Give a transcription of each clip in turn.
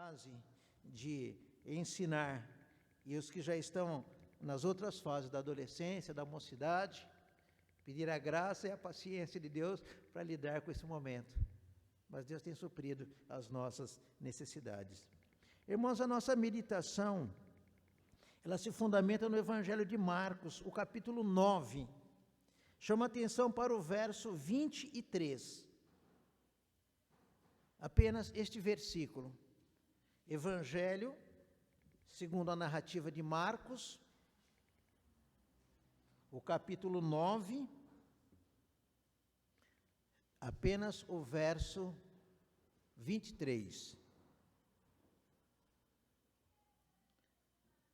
fase de ensinar e os que já estão nas outras fases da adolescência, da mocidade, pedir a graça e a paciência de Deus para lidar com esse momento. Mas Deus tem suprido as nossas necessidades. Irmãos, a nossa meditação, ela se fundamenta no Evangelho de Marcos, o capítulo 9. Chama atenção para o verso 23. Apenas este versículo. Evangelho, segundo a narrativa de Marcos, o capítulo 9, apenas o verso 23.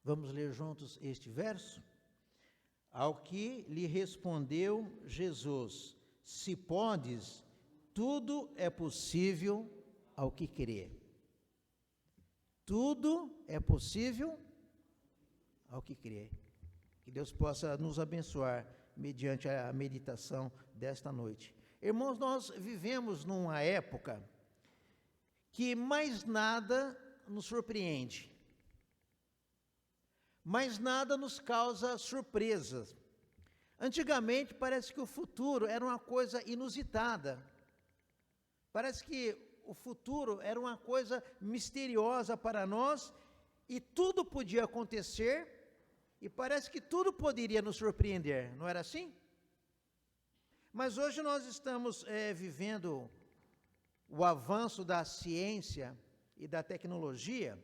Vamos ler juntos este verso? Ao que lhe respondeu Jesus: se podes, tudo é possível ao que crê. Tudo é possível ao que crê. Que Deus possa nos abençoar mediante a meditação desta noite. Irmãos, nós vivemos numa época que mais nada nos surpreende. Mais nada nos causa surpresas. Antigamente parece que o futuro era uma coisa inusitada. Parece que o futuro era uma coisa misteriosa para nós e tudo podia acontecer e parece que tudo poderia nos surpreender, não era assim? Mas hoje nós estamos vivendo o avanço da ciência e da tecnologia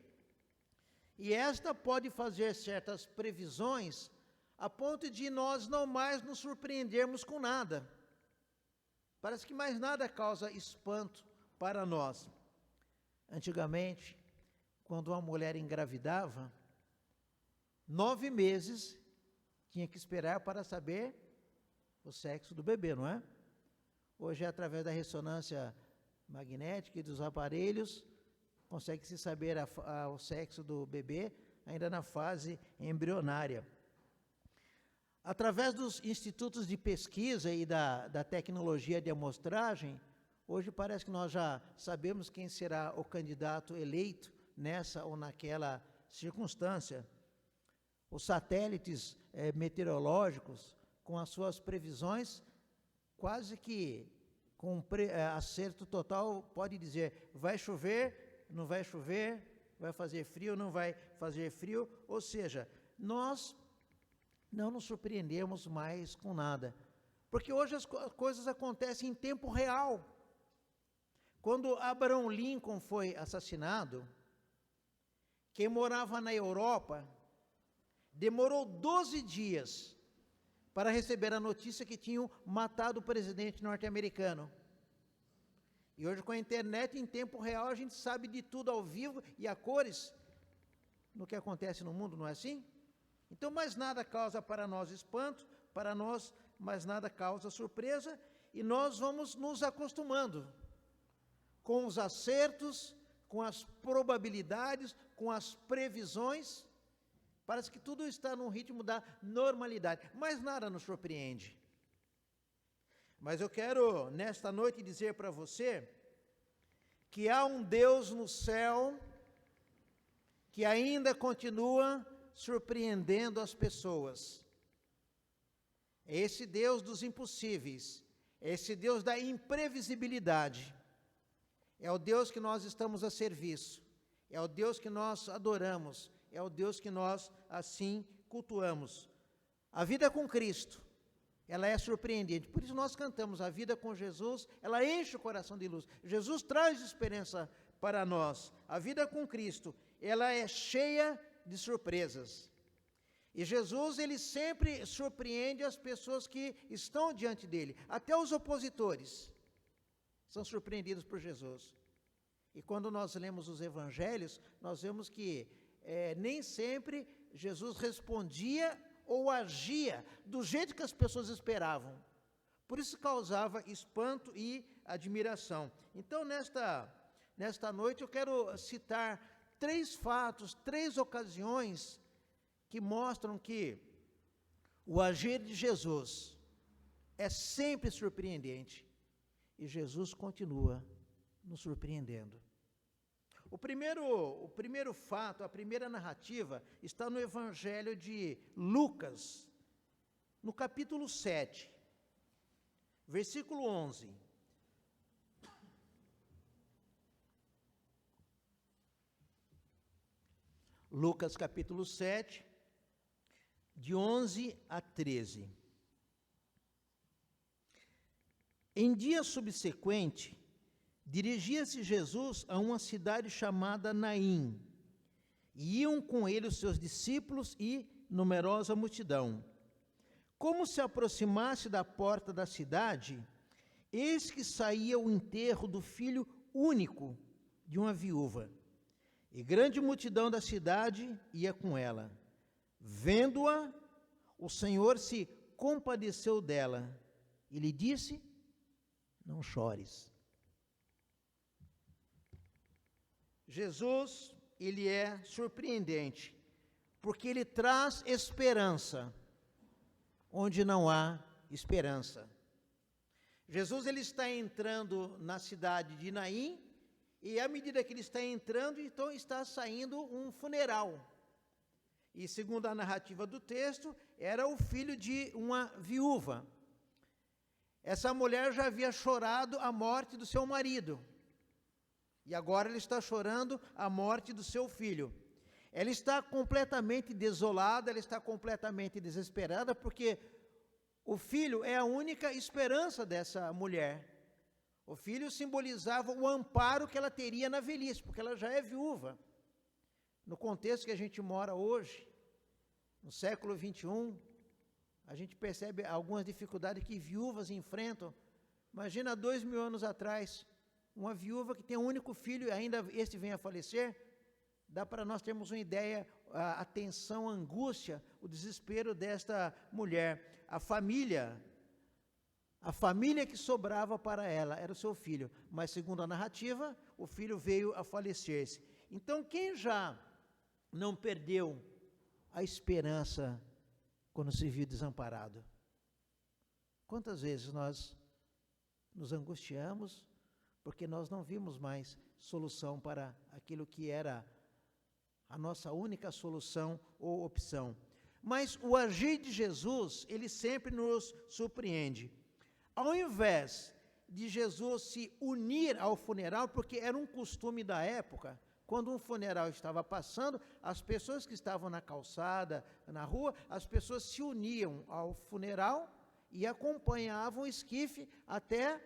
e esta pode fazer certas previsões a ponto de nós não mais nos surpreendermos com nada. Parece que mais nada causa espanto para nós. Antigamente, quando uma mulher engravidava, 9 meses tinha que esperar para saber o sexo do bebê, não é? Hoje, através da ressonância magnética e dos aparelhos, consegue-se saber o sexo do bebê ainda na fase embrionária. Através dos institutos de pesquisa e da tecnologia de amostragem, hoje parece que nós já sabemos quem será o candidato eleito nessa ou naquela circunstância. Os satélites meteorológicos, com as suas previsões, quase que com acerto total, pode dizer, vai chover, não vai chover, vai fazer frio, não vai fazer frio, ou seja, nós não nos surpreendemos mais com nada, porque hoje as coisas acontecem em tempo real. Quando Abraham Lincoln foi assassinado, quem morava na Europa demorou 12 dias para receber a notícia que tinham matado o presidente norte-americano. E hoje, com a internet em tempo real, a gente sabe de tudo ao vivo e a cores no que acontece no mundo, não é assim? Então, mais nada causa para nós espanto, para nós mais nada causa surpresa, e nós vamos nos acostumando com os acertos, com as probabilidades, com as previsões. Parece que tudo está no ritmo da normalidade, mas nada nos surpreende. Mas eu quero, nesta noite, dizer para você que há um Deus no céu que ainda continua surpreendendo as pessoas. É esse Deus dos impossíveis, é esse Deus da imprevisibilidade. É o Deus que nós estamos a serviço, é o Deus que nós adoramos, é o Deus que nós assim cultuamos. A vida com Cristo, ela é surpreendente. Por isso nós cantamos a vida com Jesus, ela enche o coração de luz. Jesus traz esperança para nós. A vida com Cristo, ela é cheia de surpresas. E Jesus, ele sempre surpreende as pessoas que estão diante dele. Até os opositores são surpreendidos por Jesus. E quando nós lemos os evangelhos, nós vemos que nem sempre Jesus respondia ou agia do jeito que as pessoas esperavam. Por isso causava espanto e admiração. Então, nesta noite, eu quero citar 3 fatos, 3 ocasiões que mostram que o agir de Jesus é sempre surpreendente. E Jesus continua nos surpreendendo. O primeiro fato, a primeira narrativa, está no Evangelho de Lucas, no capítulo 7, versículo 11. Lucas capítulo 7, de 11 a 13. Em dia subsequente, dirigia-se Jesus a uma cidade chamada Naim, e iam com ele os seus discípulos e numerosa multidão. Como se aproximasse da porta da cidade, eis que saía o enterro do filho único de uma viúva. E grande multidão da cidade ia com ela. Vendo-a, o Senhor se compadeceu dela e lhe disse: não chores. Jesus, ele é surpreendente, porque ele traz esperança onde não há esperança. Jesus, ele está entrando na cidade de Naim, e à medida que ele está entrando, então está saindo um funeral. E segundo a narrativa do texto, era o filho de uma viúva. Essa mulher já havia chorado a morte do seu marido. E agora ela está chorando a morte do seu filho. Ela está completamente desolada, ela está completamente desesperada, porque o filho é a única esperança dessa mulher. O filho simbolizava o amparo que ela teria na velhice, porque ela já é viúva. No contexto que a gente mora hoje, no século 21, a gente percebe algumas dificuldades que viúvas enfrentam. Imagina 2000 anos atrás, uma viúva que tem um único filho e ainda este vem a falecer. Dá para nós termos uma ideia, a tensão, a angústia, o desespero desta mulher. A família que sobrava para ela era o seu filho, mas segundo a narrativa, o filho veio a falecer-se. Então, quem já não perdeu a esperança quando se viu desamparado? Quantas vezes nós nos angustiamos porque nós não vimos mais solução para aquilo que era a nossa única solução ou opção? Mas o agir de Jesus, ele sempre nos surpreende. Ao invés de Jesus se unir ao funeral, porque era um costume da época, quando um funeral estava passando, as pessoas que estavam na calçada, na rua, as pessoas se uniam ao funeral e acompanhavam o esquife até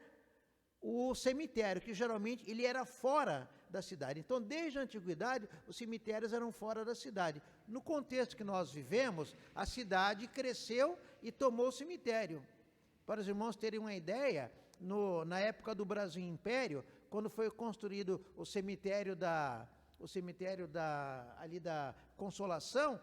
o cemitério, que geralmente ele era fora da cidade. Então, desde a antiguidade, os cemitérios eram fora da cidade. No contexto que nós vivemos, a cidade cresceu e tomou o cemitério. Para os irmãos terem uma ideia, na época do Brasil Império, quando foi construído o cemitério ali da Consolação,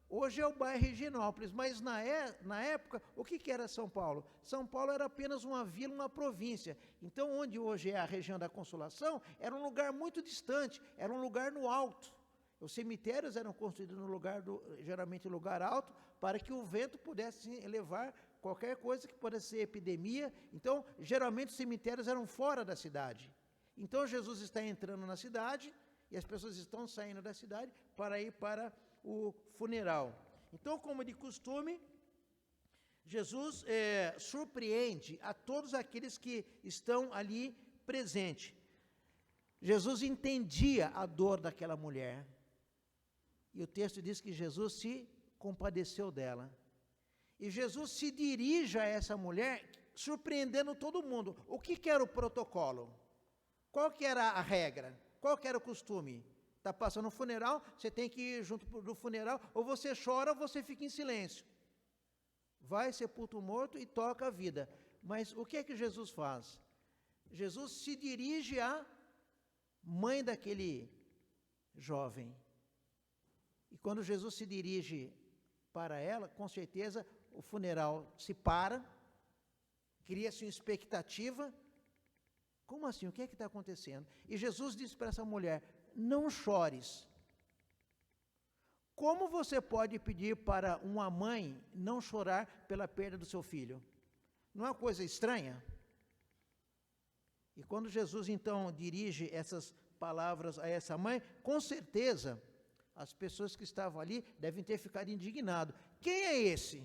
hoje é o bairro Higienópolis, mas na época, o que era São Paulo? São Paulo era apenas uma vila, uma província. Então, onde hoje é a região da Consolação, era um lugar muito distante, era um lugar no alto. Os cemitérios eram construídos no lugar, geralmente lugar alto, para que o vento pudesse levar qualquer coisa que pudesse ser epidemia. Então, geralmente os cemitérios eram fora da cidade. Então, Jesus está entrando na cidade e as pessoas estão saindo da cidade para ir para o funeral. Então, como de costume, Jesus surpreende a todos aqueles que estão ali presentes. Jesus entendia a dor daquela mulher. E o texto diz que Jesus se compadeceu dela. E Jesus se dirige a essa mulher, surpreendendo todo mundo. O que era o protocolo? Qual que era a regra? Qual que era o costume? Está passando um funeral, você tem que ir junto do funeral, ou você chora ou você fica em silêncio. Vai, sepulta o morto e toca a vida. Mas o que é que Jesus faz? Jesus se dirige à mãe daquele jovem. E quando Jesus se dirige para ela, com certeza o funeral se para, cria-se uma expectativa. Como assim? O que é que está acontecendo? E Jesus disse para essa mulher: não chores. Como você pode pedir para uma mãe não chorar pela perda do seu filho? Não é uma coisa estranha? E quando Jesus então dirige essas palavras a essa mãe, com certeza, as pessoas que estavam ali devem ter ficado indignadas. Quem é esse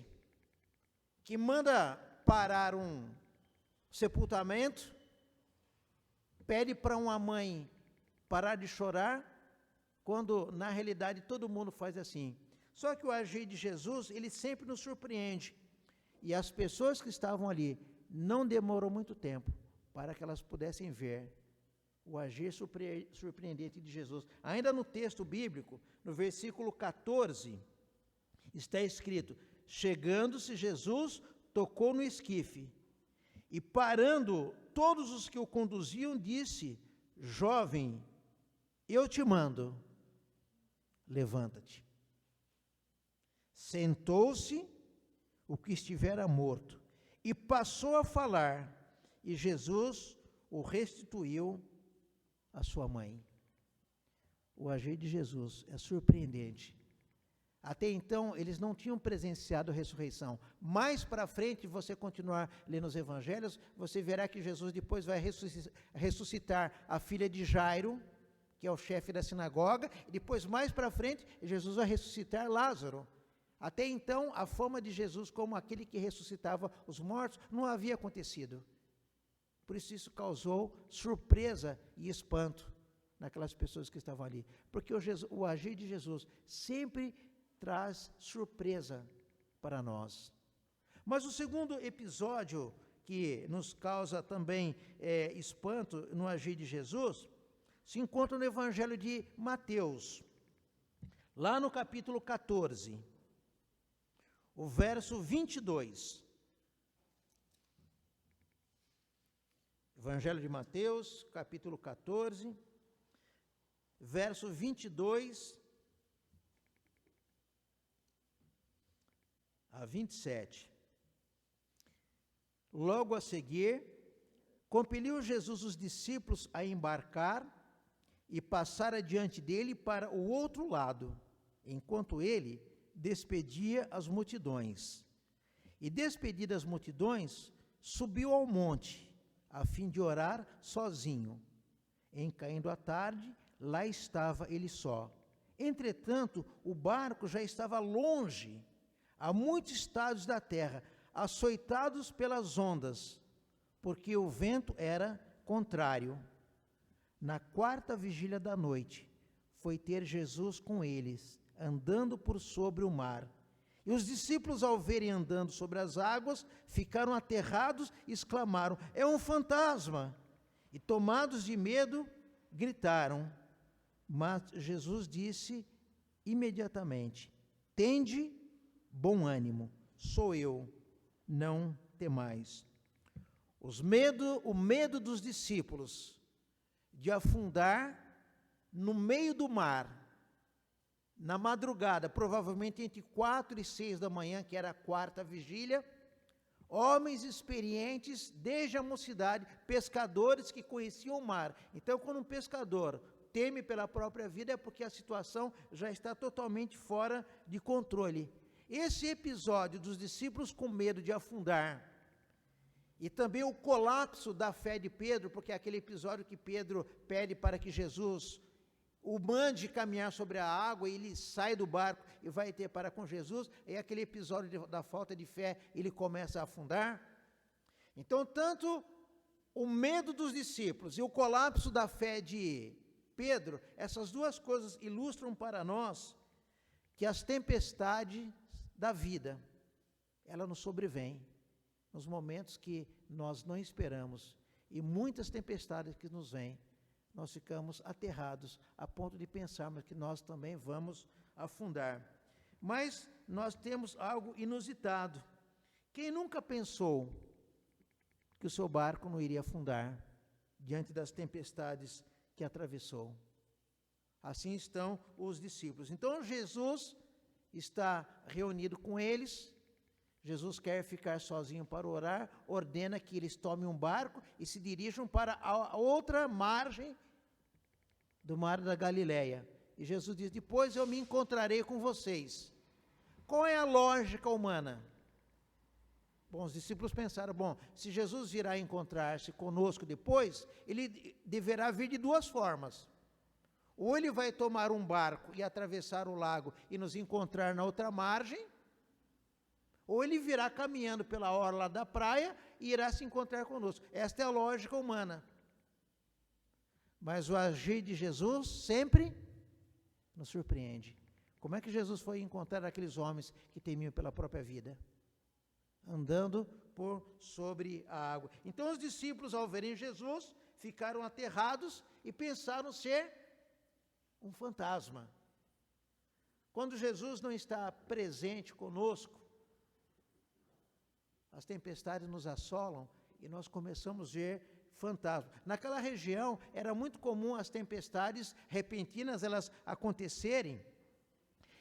que manda parar um sepultamento, pede para uma mãe parar de chorar, quando na realidade todo mundo faz assim? Só que o agir de Jesus, ele sempre nos surpreende. E as pessoas que estavam ali, não demorou muito tempo para que elas pudessem ver o agir surpreendente de Jesus. Ainda no texto bíblico, no versículo 14, está escrito: chegando-se Jesus, tocou no esquife, e parando todos os que o conduziam, disse: jovem, eu te mando, levanta-te. Sentou-se o que estivera morto, e passou a falar, e Jesus o restituiu à sua mãe. O agir de Jesus é surpreendente. Até então, eles não tinham presenciado a ressurreição. Mais para frente, você continuar lendo os evangelhos, você verá que Jesus depois vai ressuscitar a filha de Jairo, que é o chefe da sinagoga, e depois, mais para frente, Jesus vai ressuscitar Lázaro. Até então, a fama de Jesus como aquele que ressuscitava os mortos não havia acontecido. Por isso causou surpresa e espanto naquelas pessoas que estavam ali. Porque o agir de Jesus sempre traz surpresa para nós. Mas o segundo episódio que nos causa também espanto no agir de Jesus, se encontra no Evangelho de Mateus, lá no capítulo 14, o verso 22. Evangelho de Mateus, capítulo 14, verso 22 a 27. Logo a seguir, compeliu Jesus os discípulos a embarcar e passar adiante dele para o outro lado, enquanto ele despedia as multidões. E despedidas as multidões, subiu ao monte, a fim de orar sozinho. Em caindo a tarde, lá estava ele só. Entretanto, o barco já estava longe, a muitos estados da terra, açoitados pelas ondas, porque o vento era contrário. Na quarta vigília da noite, foi ter Jesus com eles, andando por sobre o mar. E os discípulos, ao verem andando sobre as águas, ficaram aterrados e exclamaram: é um fantasma! E tomados de medo, gritaram. Mas Jesus disse imediatamente: tende bom ânimo, sou eu, não temais. O medo dos discípulos de afundar no meio do mar, na madrugada, provavelmente entre 4 e 6 da manhã, que era a quarta vigília, homens experientes desde a mocidade, pescadores que conheciam o mar. Então, quando um pescador teme pela própria vida, é porque a situação já está totalmente fora de controle. Esse episódio dos discípulos com medo de afundar, e também o colapso da fé de Pedro, porque é aquele episódio que Pedro pede para que Jesus o mande caminhar sobre a água, e ele sai do barco e vai ter para com Jesus, é aquele episódio da falta de fé, ele começa a afundar. Então, tanto o medo dos discípulos e o colapso da fé de Pedro, essas duas coisas ilustram para nós que as tempestades da vida, ela nos sobrevêm nos momentos que nós não esperamos, e muitas tempestades que nos vêm, nós ficamos aterrados, a ponto de pensarmos que nós também vamos afundar. Mas nós temos algo inusitado. Quem nunca pensou que o seu barco não iria afundar diante das tempestades que atravessou? Assim estão os discípulos. Então Jesus está reunido com eles. Jesus quer ficar sozinho para orar, ordena que eles tomem um barco e se dirijam para a outra margem do mar da Galileia. E Jesus diz: depois eu me encontrarei com vocês. Qual é a lógica humana? Bom, os discípulos pensaram: bom, se Jesus virá encontrar-se conosco depois, ele deverá vir de duas formas. Ou ele vai tomar um barco e atravessar o lago e nos encontrar na outra margem, ou ele virá caminhando pela orla da praia e irá se encontrar conosco. Esta é a lógica humana. Mas o agir de Jesus sempre nos surpreende. Como é que Jesus foi encontrar aqueles homens que temiam pela própria vida? Andando por sobre a água. Então os discípulos, ao verem Jesus, ficaram aterrados e pensaram ser um fantasma. Quando Jesus não está presente conosco, as tempestades nos assolam e nós começamos a ver fantasmas. Naquela região era muito comum as tempestades repentinas elas acontecerem,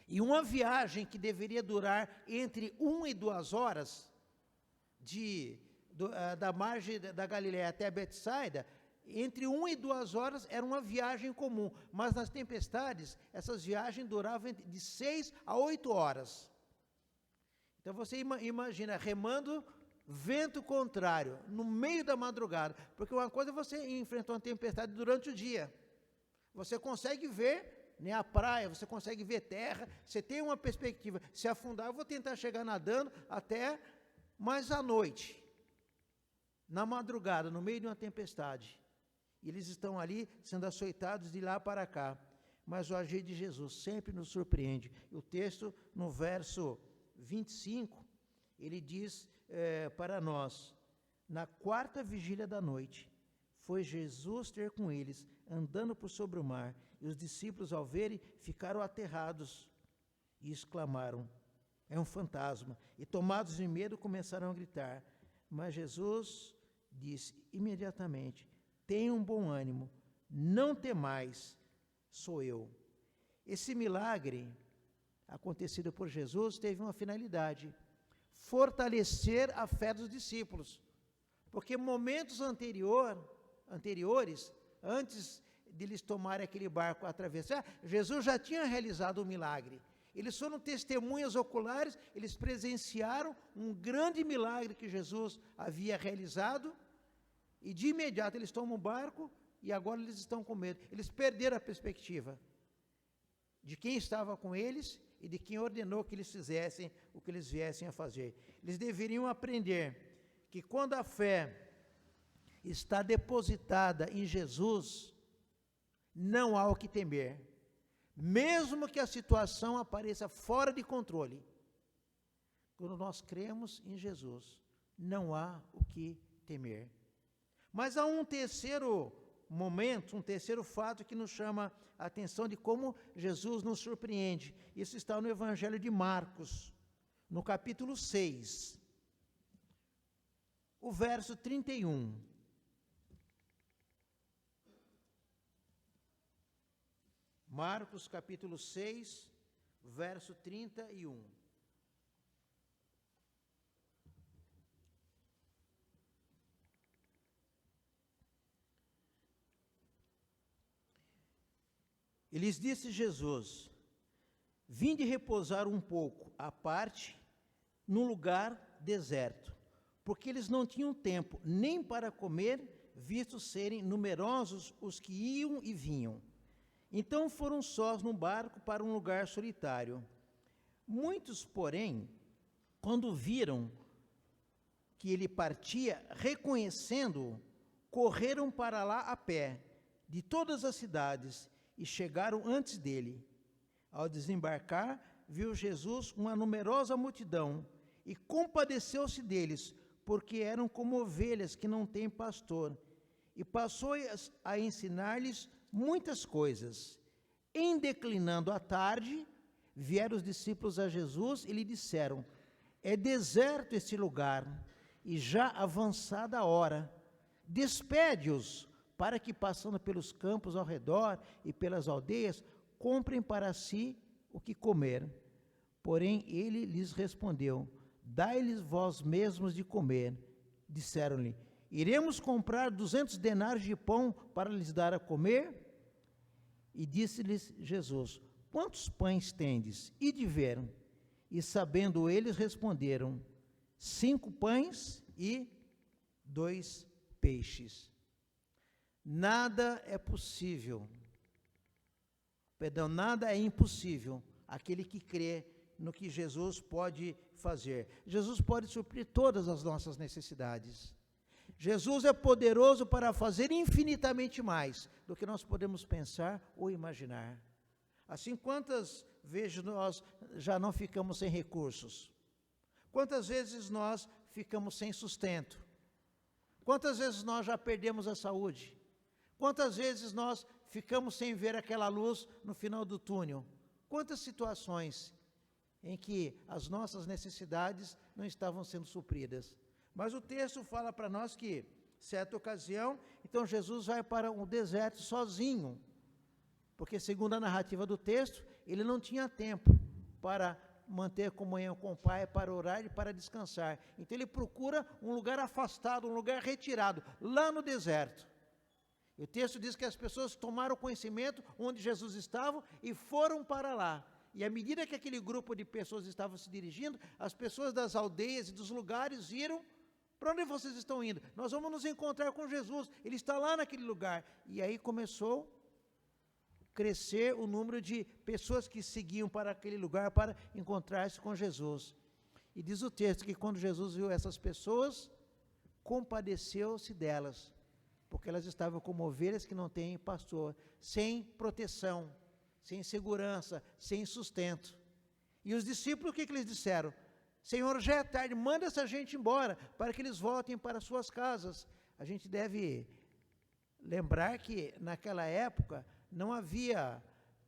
e uma viagem que deveria durar entre 1 e 2 horas da margem da Galileia até Betsaida, entre 1 e 2 horas era uma viagem comum, mas nas tempestades essas viagens duravam de 6 a 8 horas. Então você imagina remando vento contrário, no meio da madrugada, porque uma coisa é você enfrentar uma tempestade durante o dia, você consegue ver, né, a praia, você consegue ver terra, você tem uma perspectiva, se afundar eu vou tentar chegar nadando até, mas à noite, na madrugada, no meio de uma tempestade, eles estão ali sendo açoitados de lá para cá, mas o agir de Jesus sempre nos surpreende. O texto, no verso 25, ele diz para nós: na 4ª vigília da noite, foi Jesus ter com eles, andando por sobre o mar, e os discípulos, ao verem, ficaram aterrados e exclamaram: é um fantasma, e tomados de medo começaram a gritar. Mas Jesus disse imediatamente: tenham bom ânimo, não temais, sou eu. Esse milagre acontecido por Jesus teve uma finalidade: fortalecer a fé dos discípulos, porque momentos anteriores, antes de eles tomarem aquele barco a atravessar, Jesus já tinha realizado um milagre. Eles foram testemunhas oculares, eles presenciaram um grande milagre que Jesus havia realizado, e de imediato eles tomam o barco e agora eles estão com medo. Eles perderam a perspectiva de quem estava com eles e de quem ordenou que eles fizessem o que eles viessem a fazer. Eles deveriam aprender que quando a fé está depositada em Jesus, não há o que temer. Mesmo que a situação apareça fora de controle, quando nós cremos em Jesus, não há o que temer. Mas há um terceiro momento, um terceiro fato que nos chama a atenção de como Jesus nos surpreende. Isso está no Evangelho de Marcos, no capítulo 6, o verso 31. Marcos capítulo 6, verso 31. E lhes disse Jesus: vinde repousar um pouco à parte num lugar deserto, porque eles não tinham tempo nem para comer, visto serem numerosos os que iam e vinham. Então foram sós no barco para um lugar solitário. Muitos, porém, quando viram que ele partia, reconhecendo-o, correram para lá a pé, de todas as cidades, e chegaram antes dele. Ao desembarcar, viu Jesus uma numerosa multidão, e compadeceu-se deles, porque eram como ovelhas que não têm pastor, e passou a ensinar-lhes muitas coisas. Em declinando a tarde, vieram os discípulos a Jesus e lhe disseram: é deserto este lugar, e já avançada a hora. Despede-os, para que, passando pelos campos ao redor e pelas aldeias, comprem para si o que comer. Porém, ele lhes respondeu: dai-lhes vós mesmos de comer. Disseram-lhe: iremos comprar 200 denários de pão para lhes dar a comer? E disse-lhes Jesus: quantos pães tendes? E de ver. E sabendo eles, responderam: 5 pães e 2 peixes. Nada é possível Perdão, nada é impossível aquele que crê no que Jesus pode fazer. Jesus pode suprir todas as nossas necessidades. Jesus é poderoso para fazer infinitamente mais do que nós podemos pensar ou imaginar. Assim, quantas vezes nós já não ficamos sem recursos? Quantas vezes nós ficamos sem sustento? Quantas vezes nós já perdemos a saúde? Quantas vezes nós ficamos sem ver aquela luz no final do túnel? Quantas situações em que as nossas necessidades não estavam sendo supridas? Mas o texto fala para nós que, certa ocasião, então Jesus vai para um deserto sozinho, porque segundo a narrativa do texto, ele não tinha tempo para manter comunhão com o Pai, para orar e para descansar. Então ele procura um lugar afastado, um lugar retirado, lá no deserto. E o texto diz que as pessoas tomaram conhecimento onde Jesus estava e foram para lá. E à medida que aquele grupo de pessoas estava se dirigindo, as pessoas das aldeias e dos lugares viram: para onde vocês estão indo? Nós vamos nos encontrar com Jesus, ele está lá naquele lugar. E aí começou a crescer o número de pessoas que seguiam para aquele lugar para encontrar-se com Jesus. E diz o texto que quando Jesus viu essas pessoas, compadeceu-se delas, porque elas estavam como ovelhas que não têm pastor, sem proteção, sem segurança, sem sustento. E os discípulos, o que eles disseram? Senhor, já é tarde, manda essa gente embora, para que eles voltem para suas casas. A gente deve lembrar que naquela época não havia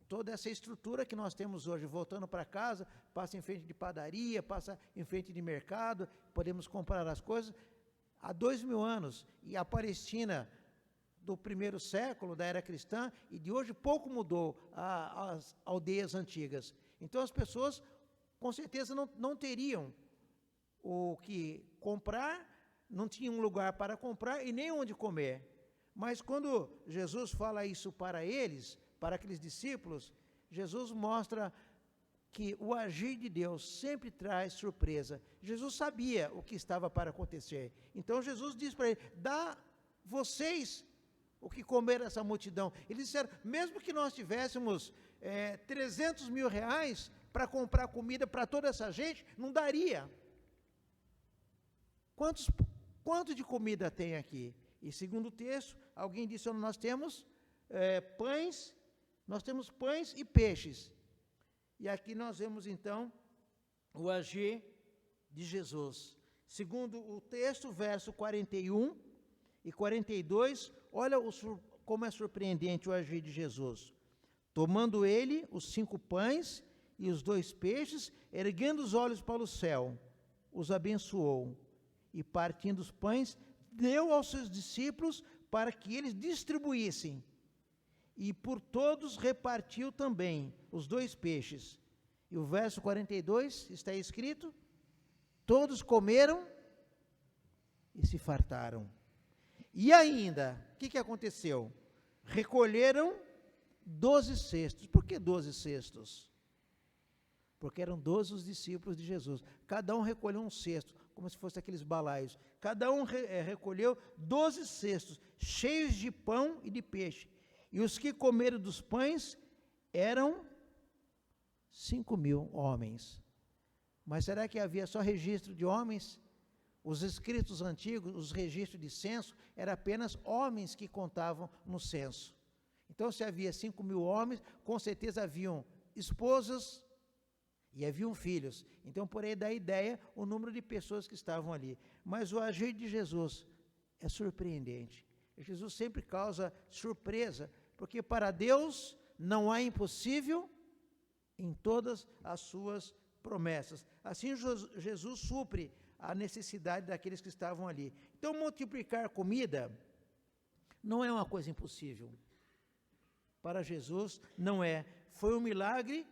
toda essa estrutura que nós temos hoje. Voltando para casa, passa em frente de padaria, passa em frente de mercado, podemos comprar as coisas. Há 2000 anos, e a Palestina do primeiro século, da era cristã, e de hoje pouco mudou as aldeias antigas. Então as pessoas, com certeza, não teriam o que comprar, não tinham um lugar para comprar e nem onde comer. Mas quando Jesus fala isso para eles, para aqueles discípulos, Jesus mostra que o agir de Deus sempre traz surpresa. Jesus sabia o que estava para acontecer. Então Jesus diz para ele: dá vocês o que comer essa multidão. Eles disseram: mesmo que nós tivéssemos 300 mil reais para comprar comida para toda essa gente, não daria. Quanto de comida tem aqui? E segundo o texto, alguém disse: nós temos pães, nós temos pães e peixes. E aqui nós vemos então o agir de Jesus. Segundo o texto, verso 41 e 42, olha como é surpreendente o agir de Jesus. Tomando ele os 5 pães e os 2 peixes, erguendo os olhos para o céu, os abençoou, e partindo os pães, deu aos seus discípulos para que eles distribuíssem. E por todos repartiu também os 2 peixes. E o verso 42 está escrito: todos comeram e se fartaram. E ainda, o que aconteceu? Recolheram 12 cestos. Por que 12 cestos? Porque eram 12 os discípulos de Jesus. Cada um recolheu um cesto, como se fossem aqueles balaios. Cada um recolheu 12 cestos, cheios de pão e de peixe. E os que comeram dos pães eram 5.000 homens. Mas será que havia só registro de homens? Os escritos antigos, os registros de censo, eram apenas homens que contavam no censo. Então, se havia 5.000 homens, com certeza haviam esposas e haviam filhos. Então, por aí dá a ideia o número de pessoas que estavam ali. Mas o agir de Jesus é surpreendente. Jesus sempre causa surpresa, porque para Deus não há impossível em todas as suas promessas. Assim, Jesus supre a necessidade daqueles que estavam ali. Então, multiplicar comida não é uma coisa impossível. Para Jesus, não é. Foi um milagre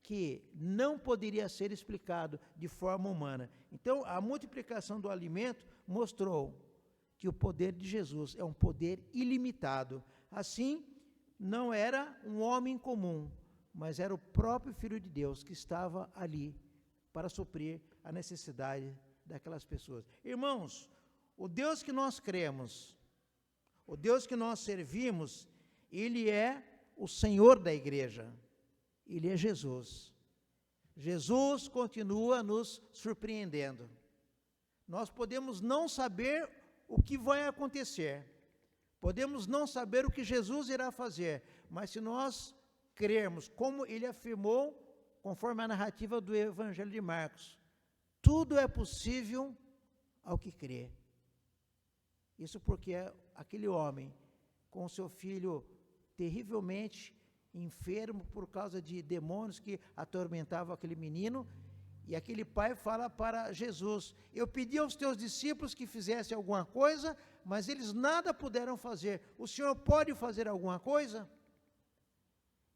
que não poderia ser explicado de forma humana. Então, a multiplicação do alimento mostrou que o poder de Jesus é um poder ilimitado. Assim, não era um homem comum, mas era o próprio Filho de Deus que estava ali para suprir a necessidade daquelas pessoas. Irmãos, o Deus que nós cremos, o Deus que nós servimos, Ele é o Senhor da igreja. Ele é Jesus. Jesus continua nos surpreendendo. Nós podemos não saber o que vai acontecer, podemos não saber o que Jesus irá fazer, mas se nós crermos, como ele afirmou, conforme a narrativa do Evangelho de Marcos, tudo é possível ao que crê. Isso porque aquele homem, com seu filho terrivelmente enfermo por causa de demônios que atormentavam aquele menino, e aquele pai fala para Jesus: eu pedi aos teus discípulos que fizessem alguma coisa, mas eles nada puderam fazer. O Senhor pode fazer alguma coisa?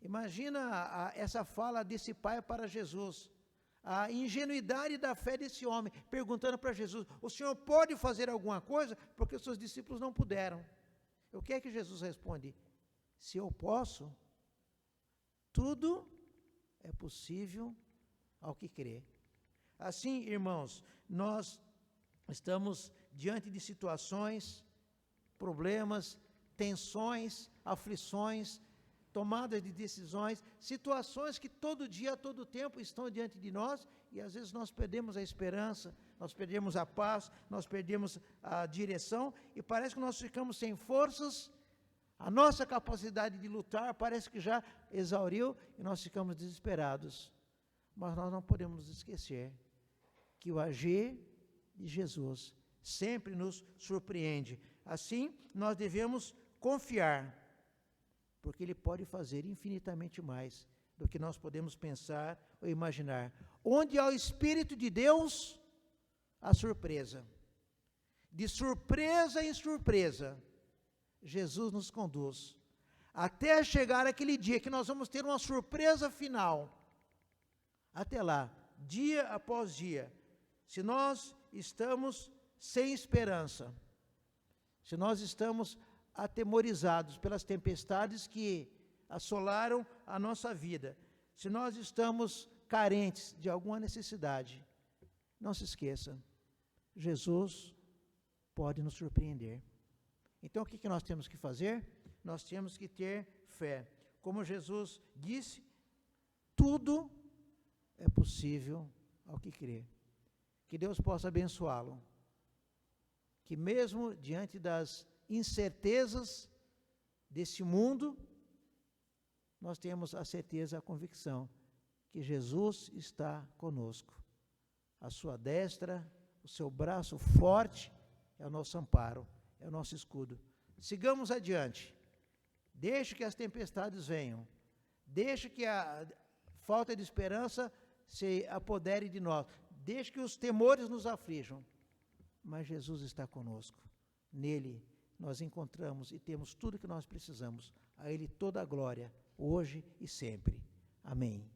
Imagina essa fala desse pai para Jesus, a ingenuidade da fé desse homem, perguntando para Jesus: o Senhor pode fazer alguma coisa? Porque os seus discípulos não puderam. O que é que Jesus responde? Se eu posso, tudo é possível ao que crê. Assim, irmãos, nós estamos diante de situações, problemas, tensões, aflições, tomadas de decisões, situações que todo dia, todo tempo estão diante de nós, e às vezes nós perdemos a esperança, nós perdemos a paz, nós perdemos a direção, e parece que nós ficamos sem forças, a nossa capacidade de lutar parece que já exauriu, e nós ficamos desesperados. Mas nós não podemos nos esquecer que o agir de Jesus sempre nos surpreende. Assim, nós devemos confiar, porque Ele pode fazer infinitamente mais do que nós podemos pensar ou imaginar. Onde há o Espírito de Deus, há surpresa. De surpresa em surpresa, Jesus nos conduz, até chegar aquele dia que nós vamos ter uma surpresa final. Até lá, dia após dia, se nós estamos sem esperança, se nós estamos atemorizados pelas tempestades que assolaram a nossa vida, se nós estamos carentes de alguma necessidade, não se esqueça, Jesus pode nos surpreender. Então, o que nós temos que fazer? Nós temos que ter fé. Como Jesus disse, tudo é possível ao que crê. Que Deus possa abençoá-lo. Que mesmo diante das incertezas desse mundo, nós temos a certeza, a convicção que Jesus está conosco. A sua destra, o seu braço forte é o nosso amparo, é o nosso escudo. Sigamos adiante. Deixe que as tempestades venham. Deixe que a falta de esperança se apodere de nós. Deixe que os temores nos aflijam. Mas Jesus está conosco. Nele nós encontramos e temos tudo que nós precisamos. A Ele toda a glória, hoje e sempre. Amém.